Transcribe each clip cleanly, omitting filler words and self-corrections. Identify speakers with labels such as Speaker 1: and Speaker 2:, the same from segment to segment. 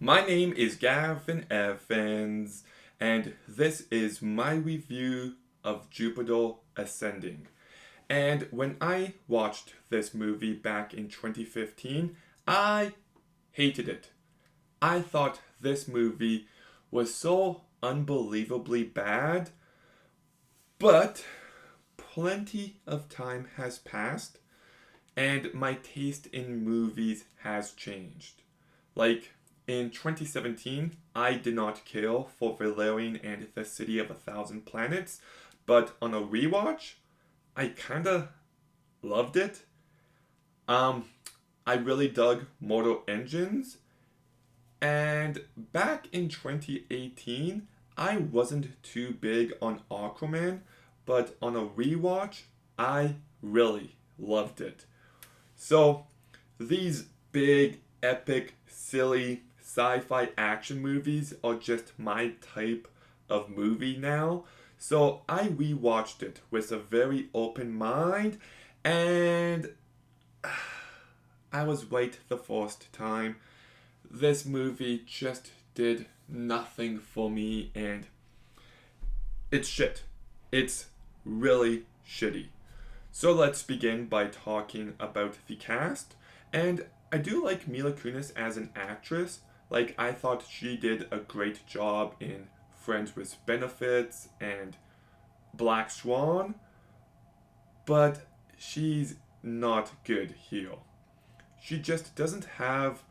Speaker 1: My name is Gavin Evans, and this is my review of Jupiter Ascending. And when I watched this movie back in 2015, I hated it. I thought this movie was so unbelievably bad, but plenty of time has passed, and my taste in movies has changed. Like in 2017, I did not care for Valerian and the City of a Thousand Planets, but on a rewatch, I kinda loved it. Um, I really dug Mortal Engines, and back in 2018, I wasn't too big on Aquaman, but on a rewatch, I really loved it. So, these big, epic, silly sci fi action movies are just my type of movie now. So, I rewatched it with a very open mind, and I was right the first time. This movie just did nothing for me, and it's shit. It's really shitty. So let's begin by talking about the cast. And I do like Mila Kunis as an actress. Like, I thought she did a great job in Friends with Benefits and Black Swan, but she's not good here. She just doesn't have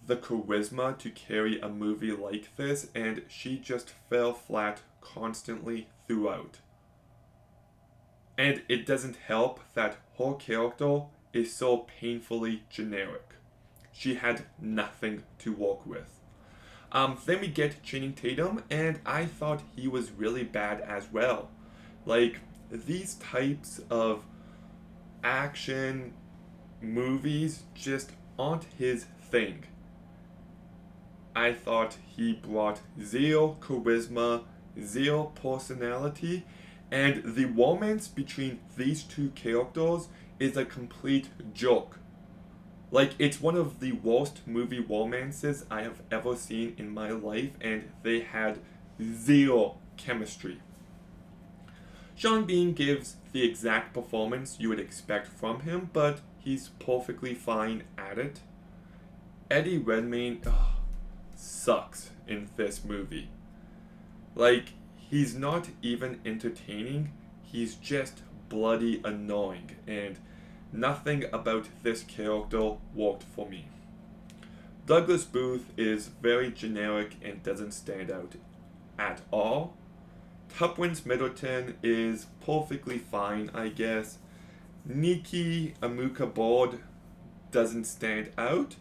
Speaker 1: the charisma to carry a movie like this, and she just fell flat constantly throughout. And it doesn't help that her character is so painfully generic. She had nothing to work with. Then we get Channing Tatum, and I thought he was really bad as well. Like, these types of action movies just aren't his thing. I thought he brought zero charisma, zero personality, and the romance between these two characters is a complete joke. Like, it's one of the worst movie romances I have ever seen in my life, and they had zero chemistry. Sean Bean gives the exact performance you would expect from him, but he's perfectly fine at it. Eddie Redmayne sucks in this movie. Like, he's not even entertaining, he's just bloody annoying, and nothing about this character worked for me. Douglas Booth is very generic and doesn't stand out at all. Tupwins Middleton is perfectly fine, I guess. Nikki Amuka-Bird doesn't stand out.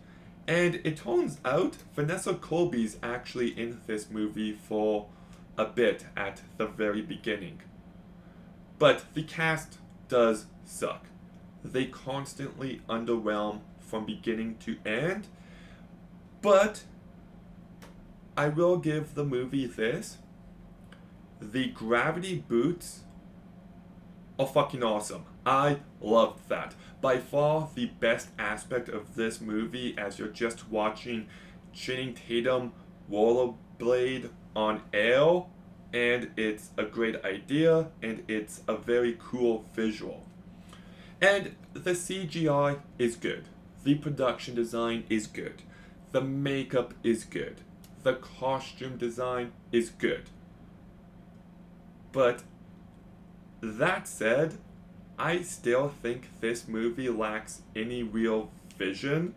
Speaker 1: And it turns out Vanessa Kirby's actually in this movie for a bit at the very beginning. But the cast does suck. They constantly underwhelm from beginning to end. But I will give the movie this. The gravity boots are fucking awesome. I loved that. By far the best aspect of this movie as you're just watching Channing Tatum rollerblade on air, and it's a great idea and it's a very cool visual. And the CGI is good. The production design is good. The makeup is good. The costume design is good. But that said, I still think this movie lacks any real vision.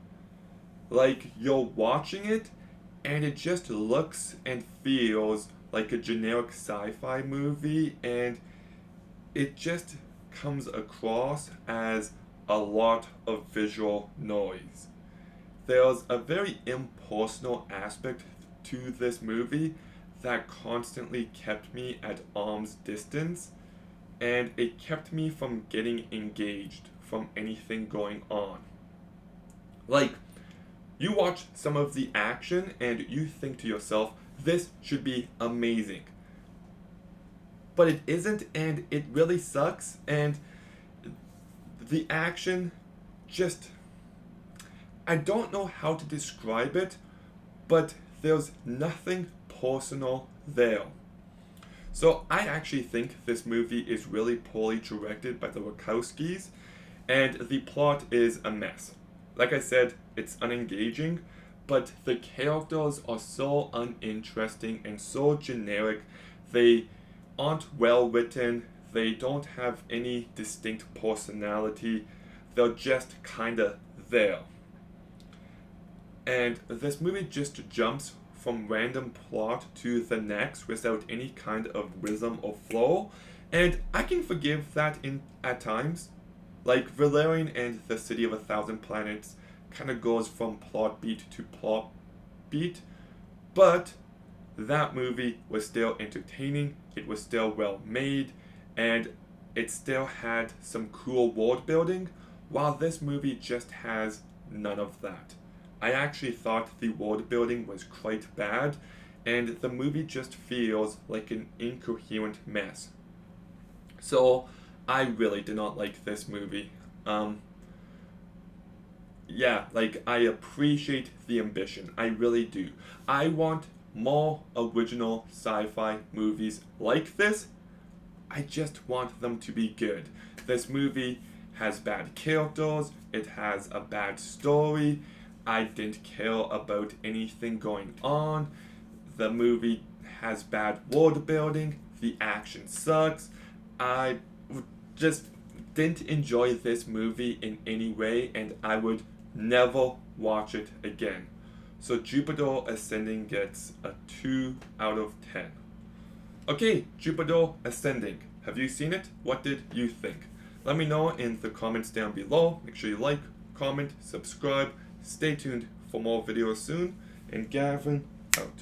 Speaker 1: Like, you're watching it, and it just looks and feels like a generic sci fi movie, and it just comes across as a lot of visual noise. There's a very impersonal aspect to this movie that constantly kept me at arm's distance, and it kept me from getting engaged from anything going on. Like, you watch some of the action and you think to yourself, this should be amazing. But it isn't, and it really sucks, and the action just. I don't know how to describe it, but there's nothing personal there. So I actually think this movie is really poorly directed by the Wachowskis, and the plot is a mess. Like I said, it's unengaging, but the characters are so uninteresting and so generic. They aren't well written, they don't have any distinct personality, they're just kinda there. And this movie just jumps from random plot to the next without any kind of rhythm or flow, and I can forgive that in at times. Like Valerian and the City of a Thousand Planets kind of goes from plot beat to plot beat, but that movie was still entertaining, it was still well made, and it still had some cool world building, while this movie just has none of that. I actually thought the world building was quite bad, and the movie just feels like an incoherent mess. So, I really did not like this movie. Um, yeah, like, I appreciate the ambition. I really do. I want more original sci fi movies like this. I just want them to be good. This movie has bad characters, it has a bad story. I didn't care about anything going on. The movie has bad world building. The action sucks. I just didn't enjoy this movie in any way, and I would never watch it again. So Jupiter Ascending gets a 2 out of 10. Okay, Jupiter Ascending. Have you seen it? What did you think? Let me know in the comments down below. Make sure you like, comment, subscribe. Stay tuned for more videos soon. And Gavin out.